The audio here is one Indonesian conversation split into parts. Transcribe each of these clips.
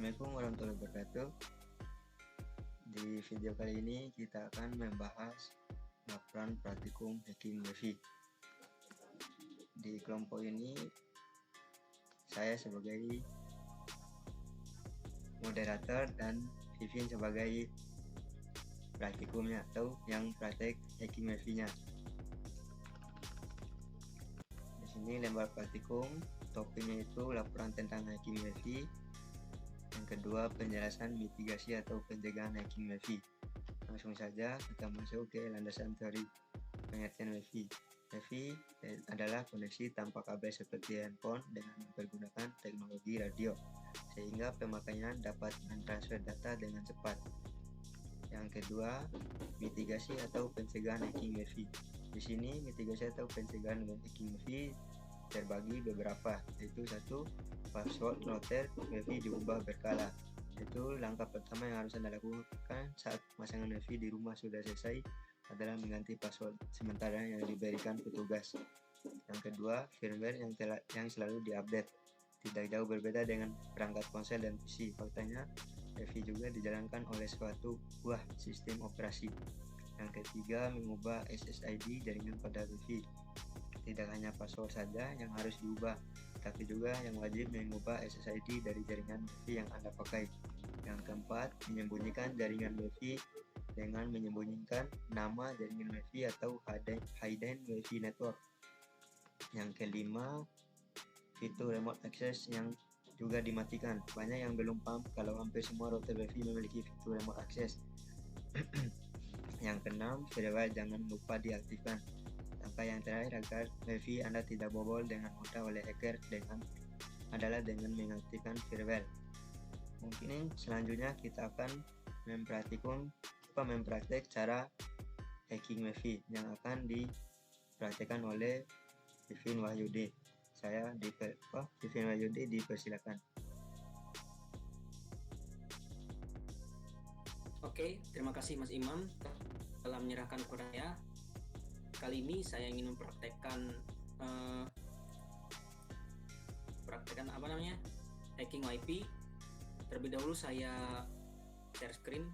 Assalamualaikum warahmatullahi wabarakatuh. Di video kali ini kita akan membahas laporan praktikum Hacking Wifi. Di kelompok ini saya sebagai moderator dan Vivin sebagai praktikumnya atau yang praktek Hacking Wifi-nya. Di sini lembar praktikum, topiknya itu laporan tentang Hacking Wifi. Yang kedua, penjelasan mitigasi atau pencegahan hacking Wifi. Langsung saja kita masuk ke landasan teori pengertian Wifi. Wifi adalah koneksi tanpa kabel seperti handphone dengan mempergunakan teknologi radio, sehingga pemakaian dapat mentransfer data dengan cepat. Yang kedua, mitigasi atau pencegahan hacking Wifi. Di sini mitigasi atau pencegahan hacking Wifi terbagi beberapa, yaitu satu, password router Wifi diubah berkala. Itu langkah pertama yang harus Anda lakukan saat pemasangan Wifi di rumah sudah selesai adalah mengganti password sementara yang diberikan petugas. Yang kedua, firmware yang selalu diupdate. Tidak jauh berbeda dengan perangkat ponsel dan PC. Faktanya, Wifi juga dijalankan oleh suatu buah sistem operasi. Yang ketiga, mengubah SSID jaringan pada Wifi. Tidak hanya password saja yang harus diubah, tapi juga yang wajib mengubah SSID dari jaringan Wifi yang Anda pakai. Yang keempat, menyembunyikan jaringan Wifi dengan menyembunyikan nama jaringan Wifi atau hidden Wifi network. Yang kelima, fitur remote access yang juga dimatikan. Banyak yang belum paham kalau hampir semua router Wifi memiliki fitur remote access. Yang keenam, firewall jangan lupa diaktifkan. Langkah yang terakhir agar Wifi Anda tidak bobol dengan mudah oleh hacker adalah dengan mengaktifkan firewall. Mungkin selanjutnya kita akan mempraktek cara hacking Wifi yang akan dipraktekkan oleh Vivin Wahyudi. Vivin Wahyudi dipersilakan. Oke, terima kasih Mas Imam telah menyerahkan kepada saya. Kali ini saya ingin mempraktekkan hacking Wifi. Terlebih dahulu saya share screen.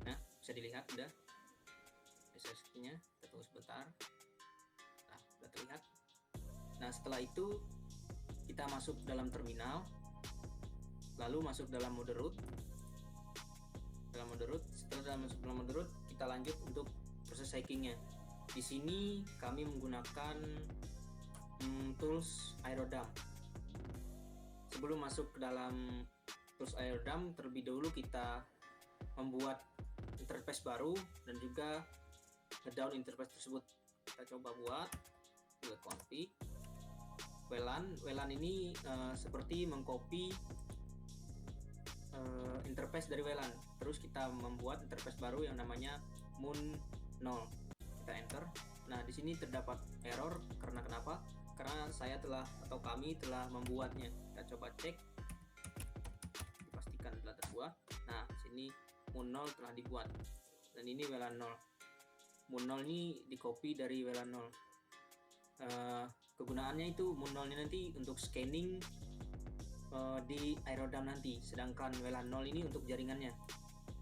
Nah, bisa dilihat udah share screen-nya. Kita tunggu sebentar. Nah, sudah terlihat. Nah, setelah itu kita masuk dalam terminal, lalu masuk dalam mode root. Setelah masuk dalam mode root, kita lanjut untuk proses hackingnya. Di sini kami menggunakan tools Aerodam. Sebelum masuk ke dalam tools Aerodam, terlebih dahulu kita membuat interface baru dan juga ngedown interface tersebut. Kita coba buat config WLAN ini seperti mengcopy interface dari WLAN. Terus kita membuat interface baru yang namanya Moon 0. Kita enter. Nah, di sini terdapat error karena kenapa? Karena kami telah membuatnya. Kita coba cek. Dipastikan telah terbuat. Nah, sini Moon 0 telah dibuat. Dan ini WLAN 0. Moon 0 ini di-copy dari WLAN 0. Kegunaannya itu Moon 0 ini nanti untuk scanning di Aerodam nanti, sedangkan WLAN 0 ini untuk jaringannya,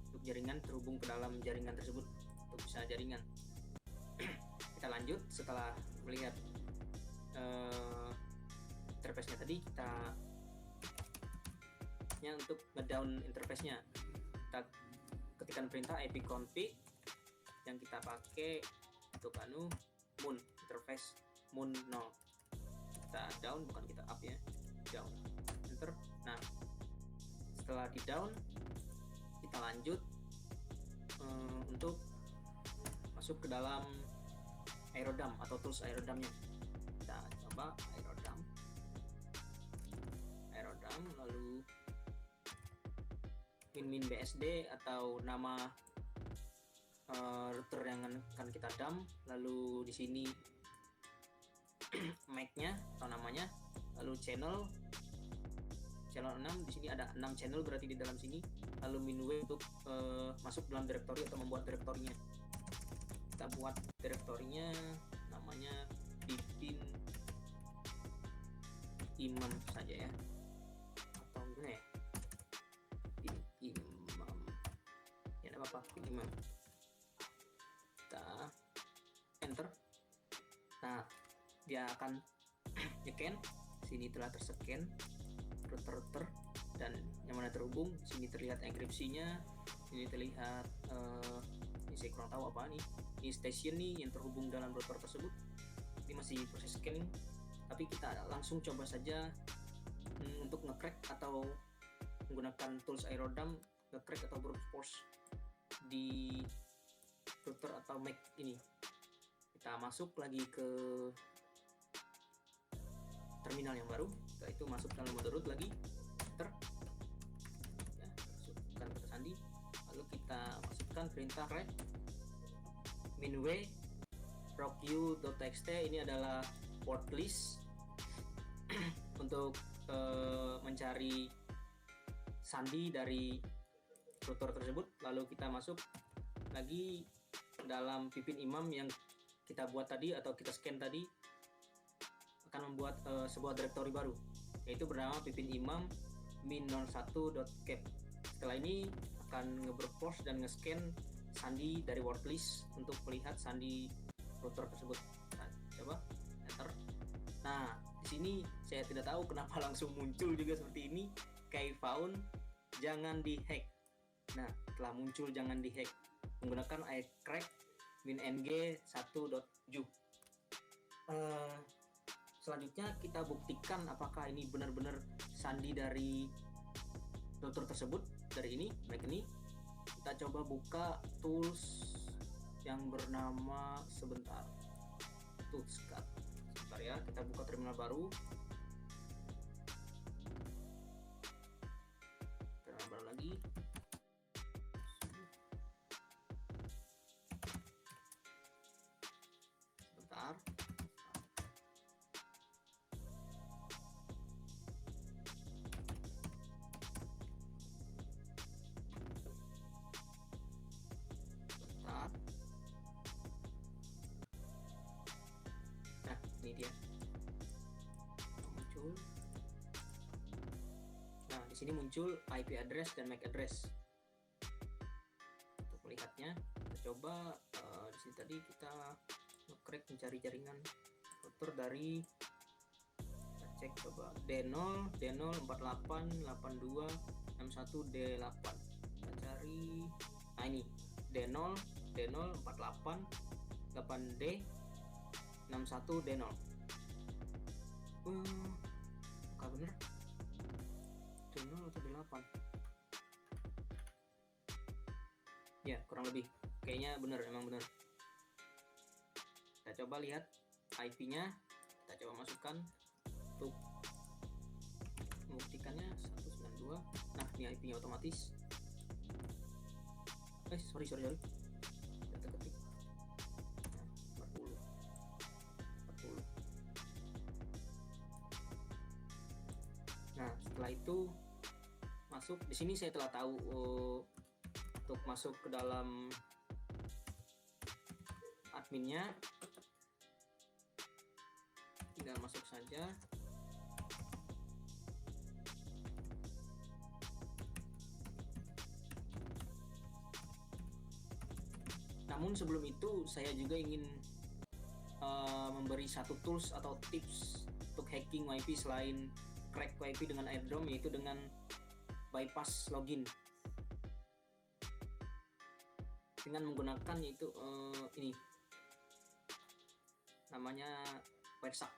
untuk jaringan terhubung ke dalam jaringan tersebut, untuk bisa jaringan. Kita lanjut setelah melihat interface-nya tadi, kita untuk ngedown interface-nya, kita ketikkan perintah ipconfig yang kita pakai untuk Moon interface Moon 0. Kita down, bukan kita up ya, down. Enter. Nah, setelah di down, kita lanjut untuk masuk ke dalam Aerodam atau tools Aerodamnya. Kita coba Aerodam, lalu min BSD atau nama router yang akan kita dump, lalu di sini MAC-nya atau namanya, lalu channel 6. Di sini ada 6 channel berarti di dalam sini, lalu minway untuk masuk dalam direktori atau membuat direktorinya. Kita buat direktorinya namanya Vivin imam saja ya, atau gimana ya, pin imam ya, tidak apa-apa, pin imam. Kita enter. Nah, dia akan scan. Sini telah terscan router dan yang mana terhubung. Sini terlihat enkripsinya. Sini terlihat ini saya kurang tahu apa nih. Ini station nih yang terhubung dalam router tersebut. Ini masih proses scanning. Tapi kita langsung coba saja untuk nge-crack atau menggunakan tools Aerodam, nge-crack atau brute force di router atau Mac ini. Kita masuk lagi ke terminal yang baru. Setelah itu masuk dalam mode root lagi, enter ya, masukkan kata sandi, lalu kita masukkan perintah crack minw procu.txt. ini adalah port list untuk mencari sandi dari router tersebut. Lalu kita masuk lagi dalam pipin imam yang kita buat tadi atau kita scan tadi, akan membuat sebuah directory baru, yaitu bernama pipin imam min01.cap. Setelah ini akan nge-brute force dan nge-scan sandi dari wordlist untuk melihat sandi router tersebut. Nah, coba enter. Nah, di sini saya tidak tahu kenapa langsung muncul juga seperti ini, key found jangan dihack. Nah, telah muncul jangan dihack menggunakan crack winng 1.ju. Selanjutnya kita buktikan apakah ini benar-benar sandi dari router tersebut. Dari ini, Mac ini, kita coba buka tools yang bernama sebentar ya, kita buka terminal baru. Terminal baru lagi. Sebentar. Nah, ini dia muncul. Nah, di sini muncul IP address dan MAC address. Untuk melihatnya, kita coba di sini tadi kita nge-crack mencari jaringan router dari, kita cek coba D0 4882 61D8. Kita cari, nah ini D0 48 8D 61D0. Bukan bener D0 atau D8 ya, kurang lebih kayaknya bener, emang bener. Kita coba lihat IP-nya, kita coba masukkan untuk membuktikannya 192. Nah, ini IP-nya otomatis. Sorry kita ketik 40. Nah, setelah itu masuk di sini, saya telah tahu untuk masuk ke dalam adminnya, tinggal masuk saja. Namun sebelum itu saya juga ingin memberi satu tools atau tips untuk hacking WiFi selain crack WiFi dengan Aerodam, yaitu dengan bypass login dengan menggunakan yaitu ini namanya Versak,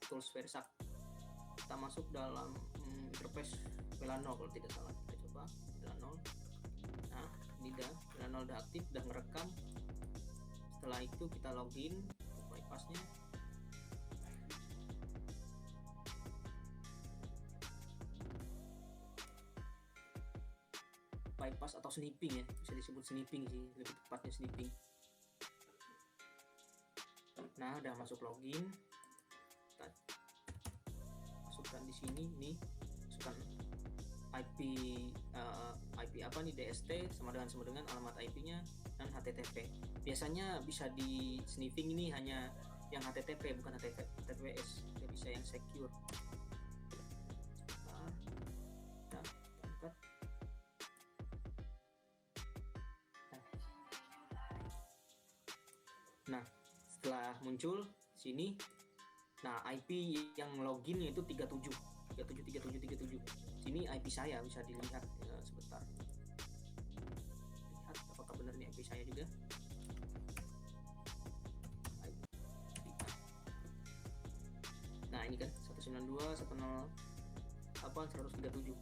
tools Versak. Kita masuk dalam interface Velano kalau tidak salah, kita coba Velano. Nah, ini Velano udah aktif, udah ngerekam. Setelah itu kita login untuk bypassnya. Bypass atau snipping ya, bisa disebut snipping sih, lebih tepatnya snipping. Nah, udah masuk login, kita masukkan di sini nih, masukkan IP apa nih, DST sama dengan alamat IP-nya dan HTTP. Biasanya bisa di sniffing ini hanya yang HTTP, bukan HTTPS, tidak bisa yang secure. Nah, setelah muncul sini, nah IP yang login itu 37. Sini IP saya bisa dilihat ya, sebentar. Lihat apakah benar nih IP saya juga. Nah, ini kan 192.108.137.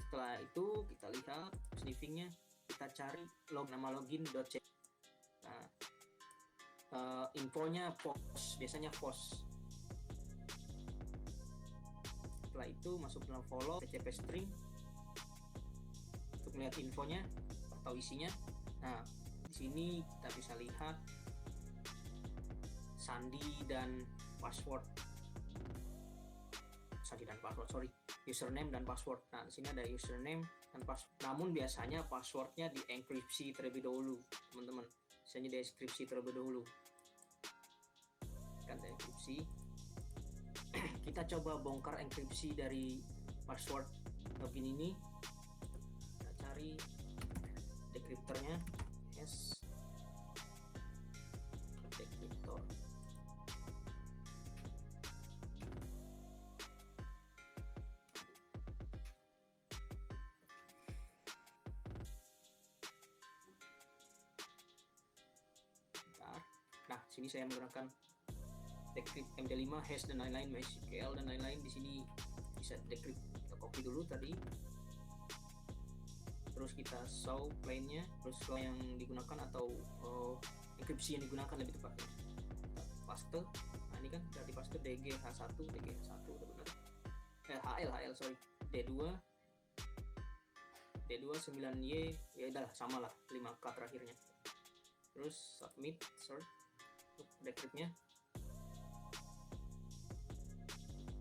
Setelah itu kita lihat sniffingnya, kita cari nama login.c. Nah, infonya post, biasanya post. Setelah itu masuk dalam follow TCP string untuk melihat infonya atau isinya. Nah, di sini kita bisa lihat sandi dan password, username dan password. Nah, di sini ada username dan password. Namun biasanya passwordnya dienkripsi terlebih dahulu, teman-teman. Biasanya dienkripsi terlebih dahulu. Kan enkripsi. Kita coba bongkar enkripsi dari password login ini. Kita cari dekriptornya, yes, dekriptor. Nah, sini saya menggunakan decrypt MD5, hash dan lain-lain, MySQL dan lain-lain. Di sini bisa decrypt, kita copy dulu tadi. Terus kita show plainnya, terus flow yang digunakan atau enkripsi yang digunakan lebih tepatnya. Kita paste. Nah, ini kan sudah dipaste DGH1 udah benar. HL sorry. D2 9Y, ya udah sama lah, 5K terakhirnya. Terus submit, search untuk decryptnya.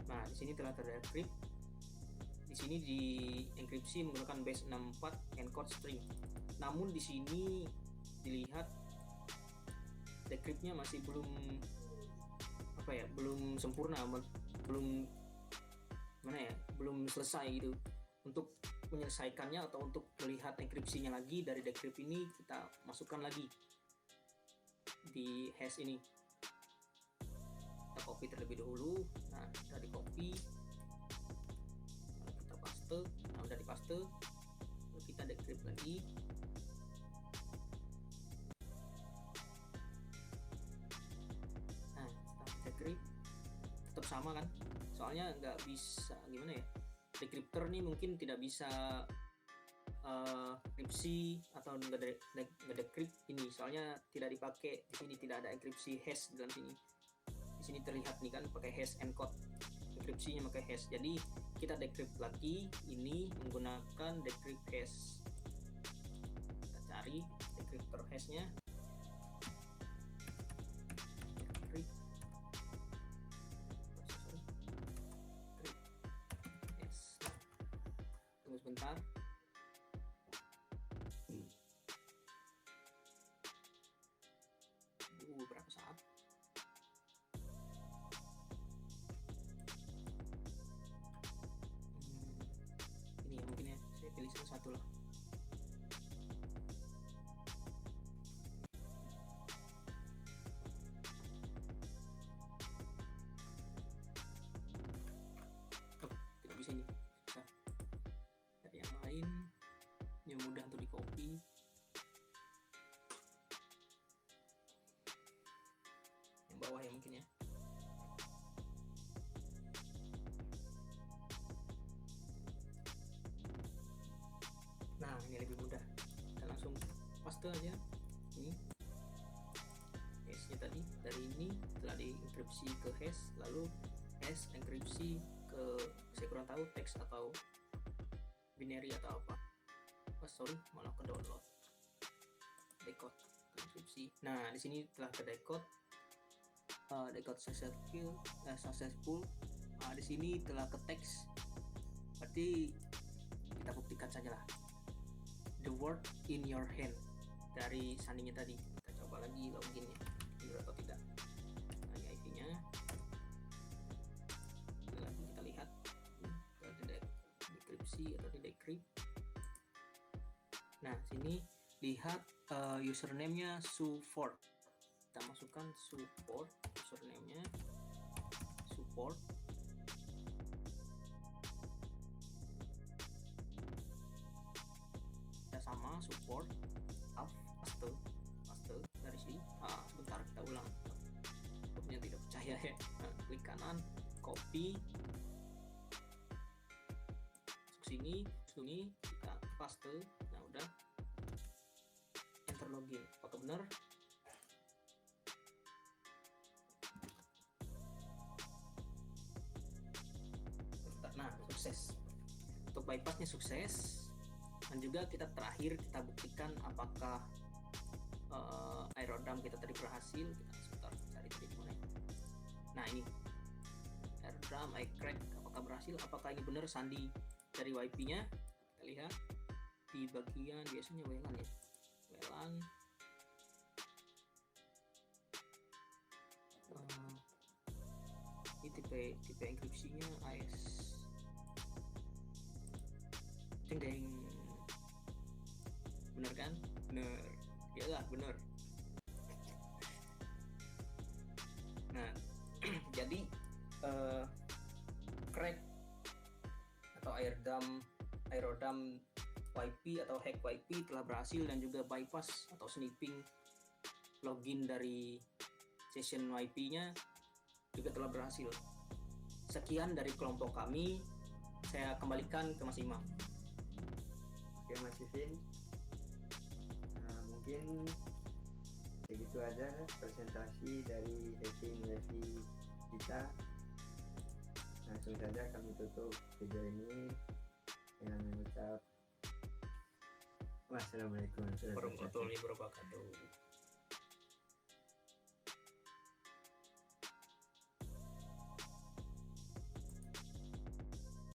Nah, di sini telah terdecrypt. Di sini di enkripsi menggunakan base 64 encode string. Namun di sini dilihat decryptnya masih belum belum sempurna, belum selesai gitu. Untuk menyelesaikannya atau untuk melihat enkripsinya lagi dari decrypt ini, kita masukkan lagi di hash ini. Kita copy terlebih dahulu. Nah, sudah di copy, kita paste. Nah, udah dipaste, lalu kita decrypt lagi. Nah, setelah decrypt tetap sama kan, soalnya nggak bisa, gimana ya, decryptor nih mungkin tidak bisa enkripsi atau ngedecrypt ini, soalnya tidak dipakai di sini, tidak ada enkripsi hash dalam sini. Di sini terlihat nih kan pakai hash encode, enkripsinya pakai hash. Jadi kita decrypt lagi ini menggunakan decrypt hash. Kita cari decryptor hashnya, decrypt, yes. Tunggu sebentar. Berapa saat? Ini ya mungkin ya, saya pilih salah satu lah. Tidak bisa ini, susah. Dari yang lain yang mudah untuk di copy. Yang bawah ya mungkin ya. Nah, ini lebih mudah. Kita langsung paste aja. Ini hash-nya tadi, dari ini telah dienkripsi ke hash, lalu hash enkripsi ke, saya kurang tahu, teks atau binary atau apa. Malah ke download. Decode enkripsi. Nah, di sini telah ke decode. Decode successful. Nah, di sini telah ke teks. Berarti kita buktikan saja lah. The word in your hand dari sandinya tadi. Kita coba lagi loginnya, benar atau tidak. Nah, ini IP-nya. Lagi kita lihat dekripsi atau di decrypt. Nah, sini lihat username-nya support. Kita masukkan support, username-nya support. Ya sama support, paste dari sini. Sebentar kita ulang. Yang tidak percaya ya. Klik kanan, copy. Sini kita paste. Nah udah, enter login. Apakah benar? Nah sukses, untuk bypassnya sukses. Dan juga kita terakhir kita buktikan apakah aerodam kita tadi berhasil. Kita sebentar cari tadi mana. Nah ini aerodam I crack, apakah berhasil? Apakah ini benar sandi dari YP-nya? Kita lihat di bagian biasanya WLAN ya. WLAN ini tipe enkripsinya AES. Deng. Bener kan? Bener. Iyalah bener. Nah, jadi crack atau aerodam YP atau hack YP telah berhasil, dan juga bypass atau sniffing login dari session YP-nya juga telah berhasil. Sekian dari kelompok kami. Saya kembalikan ke Mas Imam. Oke Mas Ivin, mungkin begitu aja presentasi dari hacking WiFi kita. Langsung saja kami tutup video ini dengan mengucap wassalamualaikum warahmatullahi wabarakatuh.